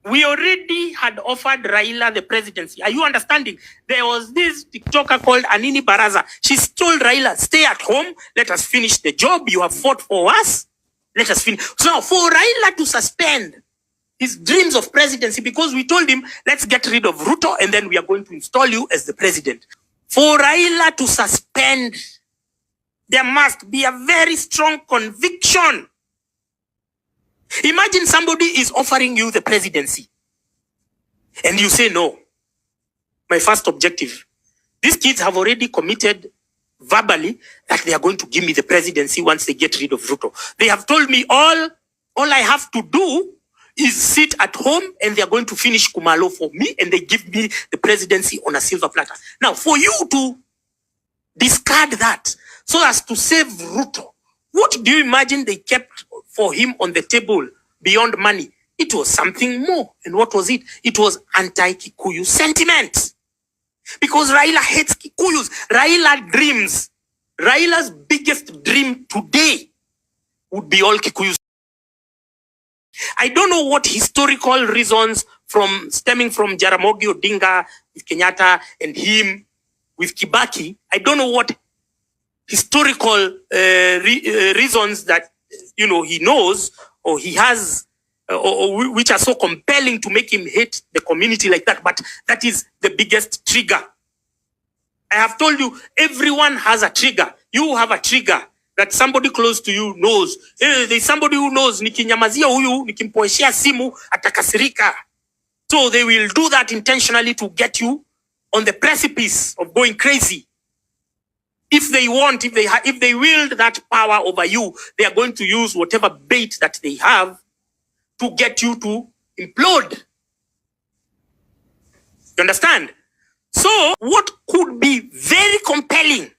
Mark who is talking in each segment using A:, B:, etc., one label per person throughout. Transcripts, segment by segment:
A: We already had offered Raila the presidency. Are you understanding? There was this TikToker called Anini Baraza. She told Raila, stay at home. Let us finish the job. You have fought for us. Let us finish. So now for Raila to suspend his dreams of presidency, because we told him, let's get rid of Ruto and then we are going to install you as the president. For Raila to suspend, there must be a very strong conviction. Imagine somebody is offering you the presidency and you say no. My first objective. These kids have already committed verbally that they are going to give me the presidency once they get rid of Ruto. They have told me all I have to do is sit at home and they are going to finish Kumalo for me and they give me the presidency on a silver platter. Now, for you to discard that so as to save Ruto, what do you imagine they kept for him on the table beyond money? It was something more. And what was it? It was anti-Kikuyu sentiment. Because Raila hates Kikuyus. Raila dreams. Raila's biggest dream today would be all Kikuyus. I don't know what historical reasons stemming from Jaramogi Odinga with Kenyatta and him with Kibaki. I don't know what historical reasons that he knows or he has or which are so compelling to make him hate the community like that, but that is the biggest trigger. I have told you, everyone has a trigger. You have a trigger that somebody close to you knows. There's somebody who knows, nikinyamazia huyu, nikimpoeshia simu, atakasirika. So they will do that intentionally to get you on the precipice of going crazy. If they want, if they wield that power over you, they are going to use whatever bait that they have to get you to implode. You understand? So what could be very compelling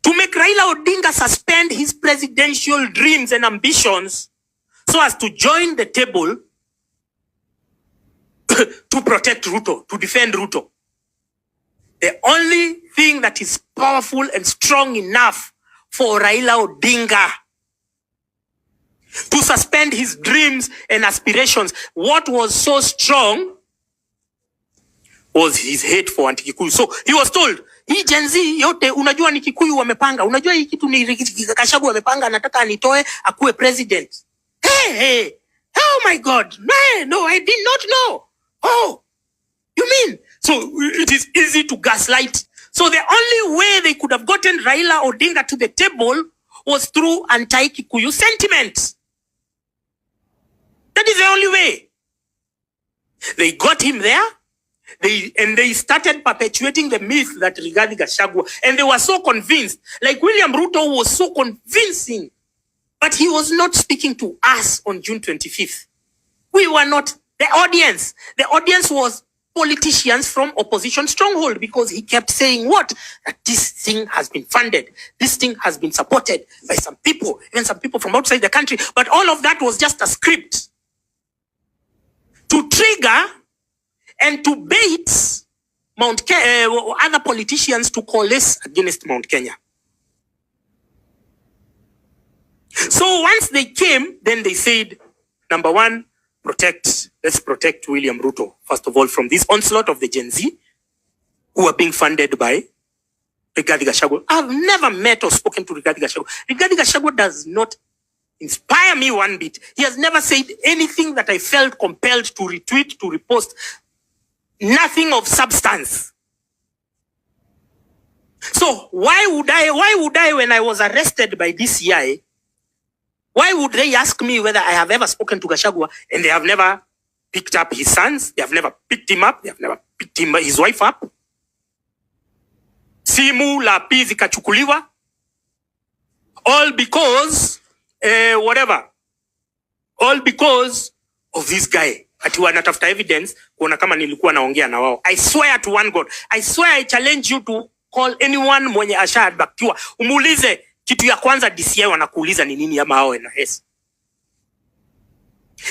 A: to make Raila Odinga suspend his presidential dreams and ambitions so as to join the table to protect Ruto, to defend Ruto? The only thing that is powerful and strong enough for Raila Odinga to suspend his dreams and aspirations, what was so strong was his hate for anti-Kikuyu. So he was told, hii Gen Z yote unajua ni Kikuyu wamepanga, unajua hii kitu ni Gachagua wamepanga, anataka anitoe akuwe president. Hey, oh my God, no, I did not know. Oh, you mean? So it is easy to gaslight. So the only way they could have gotten Raila Odinga to the table was through anti-Kikuyu sentiment. That is the only way. They got him there. They started perpetuating the myth that regarding Gachagua. And they were so convinced. Like William Ruto was so convincing. But he was not speaking to us on June 25th. We were not the audience. The audience was politicians from opposition stronghold, because he kept saying what? That this thing has been funded. This thing has been supported by some people, even some people from outside the country. But all of that was just a script to trigger and to bait other politicians to coalesce against Mount Kenya. So once they came, then they said, number one, let's protect William Ruto, first of all, from this onslaught of the Gen Z who are being funded by Rigathi Gachagua. I've never met or spoken to Rigathi Gachagua. Rigathi Gachagua does not inspire me one bit. He has never said anything that I felt compelled to retweet, to repost. Nothing of substance. So why would I, when I was arrested by DCI, why would they ask me whether I have ever spoken to Gachagua, and they have never picked up his sons? They have never picked him up. They have never picked his wife up. Simu la pizi kachukuliwa. All because, all because of this guy. Ati wanatafuta evidence kuona kama nilikuwa naongea na wao. I swear to one God. I swear I challenge you to call anyone mwenye ashahadbakiwa. Umuulize kitu ya kwanza DCI wanakuuliza ni nini ama hao NS.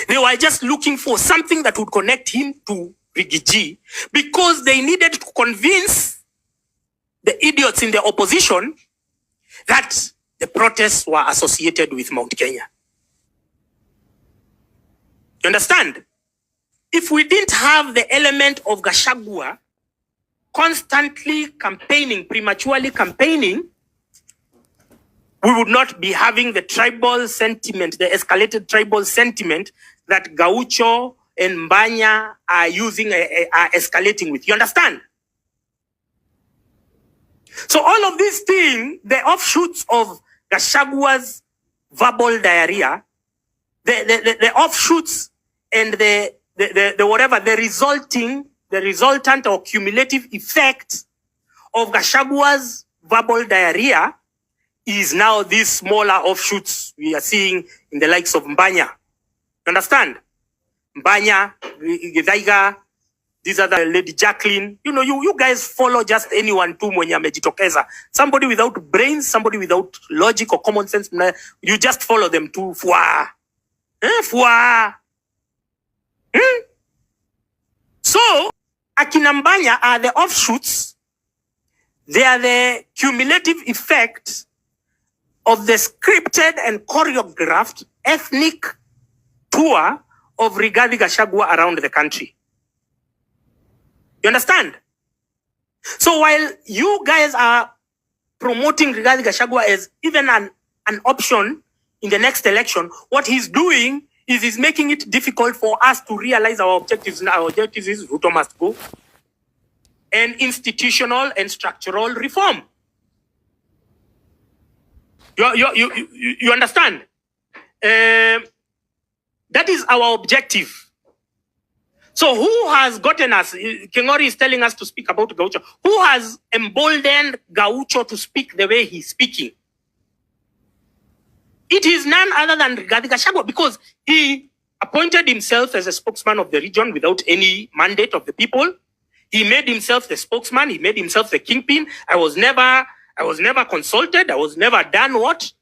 A: They were just looking for something that would connect him to Rigiji, because they needed to convince the idiots in the opposition that the protests were associated with Mount Kenya. You understand? if we didn't have the element of Gachagua constantly campaigning, prematurely campaigning, we would not be having the tribal sentiment, the escalated tribal sentiment that Gaucho and Mbanya are using, are escalating with. You understand? So all of these things, the offshoots of Gachagua's verbal diarrhea, the offshoots and the whatever, the resultant or cumulative effect of Gachagua's verbal diarrhea is now these smaller offshoots we are seeing in the likes of Mbanya. You understand? Mbanya, Githaiga, these are the Lady Jacqueline. You know, you guys follow just anyone too mwenye amejitokeza. Somebody without brains, somebody without logic or common sense. You just follow them too. Fwa. Fwa. So, akina Mbanya are the offshoots. They are the cumulative effect of the scripted and choreographed ethnic tour of Rigathi Gachagua around the country. You understand? So while you guys are promoting Rigathi Gachagua as even an option in the next election, what he's doing is he's making it difficult for us to realize our objectives. Now, our objectives is Ruto must go and institutional and structural reform. You understand? That is our objective. So who has gotten us? Kingori is telling us to speak about Gaucho. Who has emboldened Gaucho to speak the way he's speaking? It is none other than Rigathi Gachagua, because he appointed himself as a spokesman of the region without any mandate of the people. He made himself the spokesman. He made himself the kingpin. I was never consulted. I was never done what?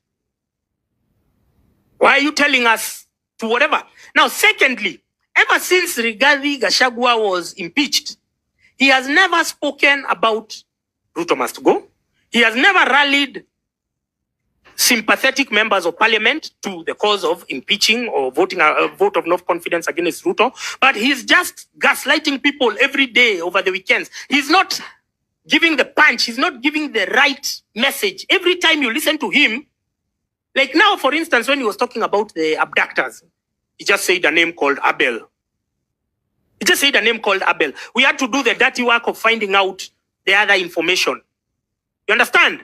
A: Why are you telling us to whatever? Now, secondly, ever since Rigathi Gachagua was impeached, he has never spoken about Ruto must go. He has never rallied sympathetic members of parliament to the cause of impeaching or voting a vote of no confidence against Ruto. But he's just gaslighting people every day over the weekends. He's not giving the punch. He's not giving the right message. Every time you listen to him, like now, for instance, when he was talking about the abductors, he just said a name called Abel. He just said a name called Abel. We had to do the dirty work of finding out the other information. You understand?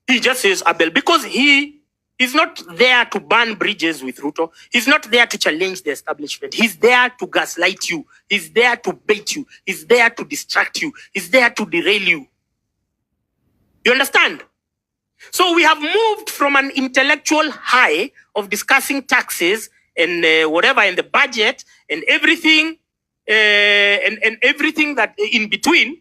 A: He just says Abel because he is not there to burn bridges with Ruto. He's not there to challenge the establishment. He's there to gaslight you. He's there to bait you. He's there to distract you. He's there to derail you. You understand? So we have moved from an intellectual high of discussing taxes and whatever in the budget and everything and everything that in between.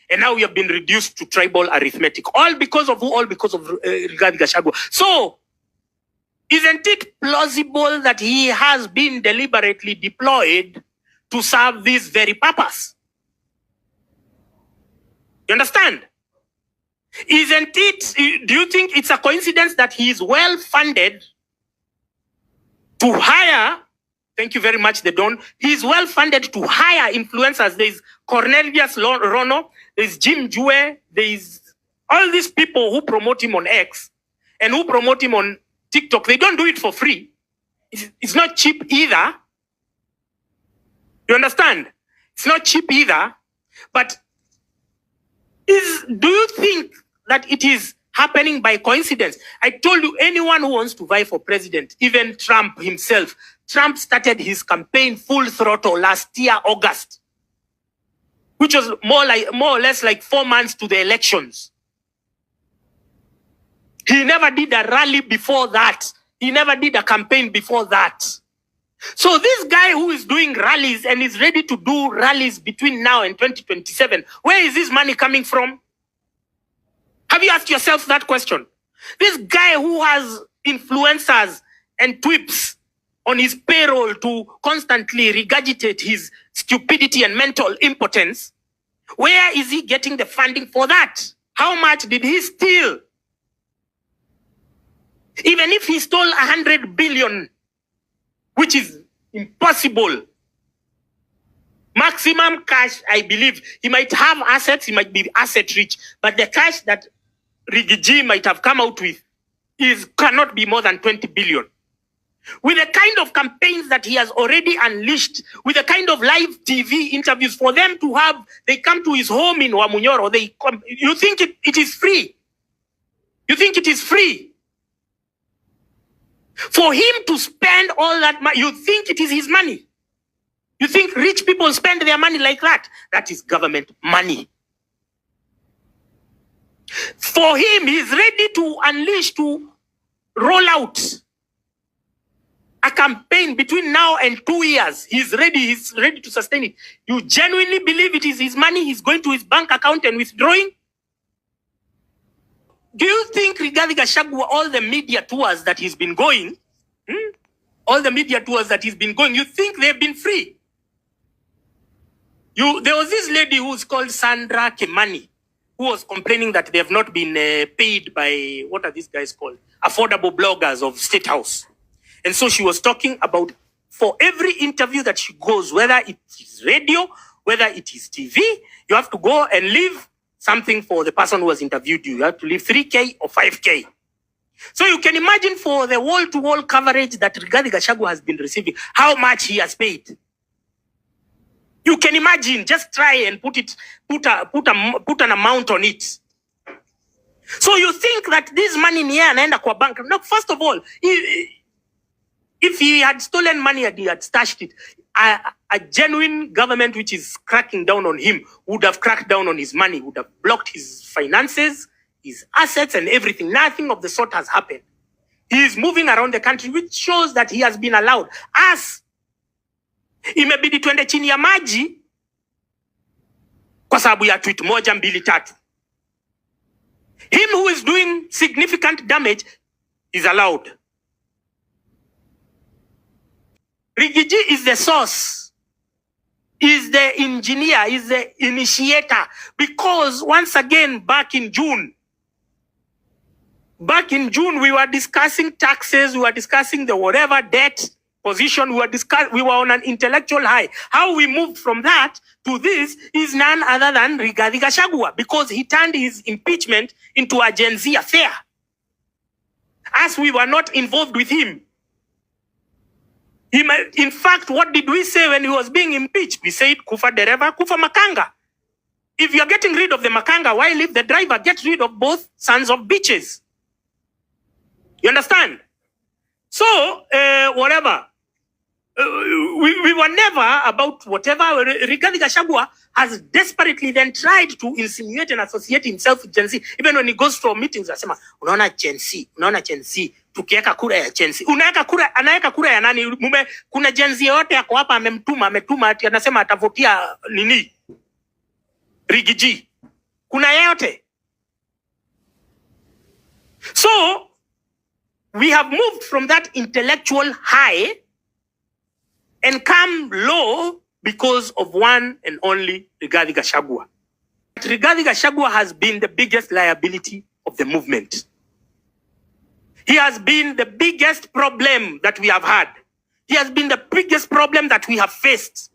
A: And now we have been reduced to tribal arithmetic. All because of who? All because of Rigathi Gachagua. So, isn't it plausible that he has been deliberately deployed to serve this very purpose? You understand? Isn't it, do you think it's a coincidence that he is well funded to hire, thank you very much, the Don, he is well funded to hire influencers. There's Cornelius Rono, there's Jim Jue, there's all these people who promote him on X and who promote him on TikTok. They don't do it for free. It's not cheap either. You understand? It's not cheap either. But do you think that it is happening by coincidence? I told you, anyone who wants to vie for president, even Trump himself, Trump started his campaign full throttle last year, August, which was more or less like 4 months to the elections. He never did a rally before that. He never did a campaign before that. So this guy who is doing rallies and is ready to do rallies between now and 2027, where is this money coming from? Have you asked yourself that question? This guy who has influencers and twips on his payroll to constantly regurgitate his stupidity and mental impotence, where is he getting the funding for that? How much did he steal? Even if he stole 100 billion, which is impossible, Maximum cash, I believe. He might have assets, he might be asset rich, but the cash that Rigiji might have come out with cannot be more than 20 billion. With the kind of campaigns that he has already unleashed, with the kind of live TV interviews for them to have, they come to his home in Wamunyoro, you think it is free? You think it is free? For him to spend all that money, you think it is his money? You think rich people spend their money like that? That is government money. For him, he's ready to unleash, to roll out a campaign between now and 2 years. He's ready to sustain it. You genuinely believe it is his money? He's going to his bank account and withdrawing? Do you think Rigathi Gachagua, all the media tours that he's been going, you think they've been free? There was this lady who's called Sandra Kimani, who was complaining that they have not been paid by, what are these guys called? Affordable bloggers of State House. And so she was talking about, for every interview that she goes, whether it is radio, whether it is TV, you have to go and leave something for the person who has interviewed you. You have to leave 3K or 5K. So you can imagine, for the wall-to-wall coverage that Rigathi Gachagua has been receiving, how much he has paid. You can imagine. Just try and put an amount on it. So you think that this money ni anaenda kwa bank? No, first of all, if he had stolen money and he had stashed it, a genuine government which is cracking down on him would have cracked down on his money, would have blocked his finances, his assets and everything. Nothing of the sort has happened. He is moving around the country, which shows that he has been allowed. As imebidi twende chini ya maji kwa sababu ya tweet moja mbili tatu. Him who is doing significant damage is allowed. Rigiji is the source, is the engineer, is the initiator. Because once again, back in June, we were discussing taxes, we were discussing the whatever debt position, we were on an intellectual high. How we moved from that to this is none other than Rigathi Gachagua, because he turned his impeachment into a Gen Z affair. As we were not involved with him. In fact, what did we say when he was being impeached? We said, kufa dereva, kufa makanga. If you're getting rid of the makanga, why leave the driver? Get rid of both sons of bitches. You understand? So, whatever. We were never about whatever. Rigathi Gachagua has desperately then tried to insinuate and associate himself with Gen Z. Even when he goes for meetings, asema, unaona Gen Z, tukieka kura ya Gen Z. Anaeka kura ya nani? Kuna Gen Z yote yako hapa ametuma, ati anasema atavotia nini? Rigiji. Kuna yote. So, we have moved from that intellectual high and come low because of one and only Rigathi Gachagua. Rigathi Gachagua has been the biggest liability of the movement. He has been the biggest problem that we have had. He has been the biggest problem that we have faced.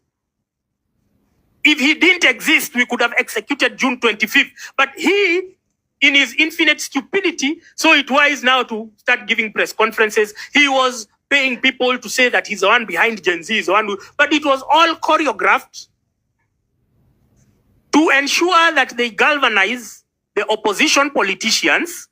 A: If he didn't exist, we could have executed June 25th. But he, in his infinite stupidity, saw it wise now to start giving press conferences. He was paying people to say that he's the one behind Gen Z, but it was all choreographed to ensure that they galvanize the opposition politicians,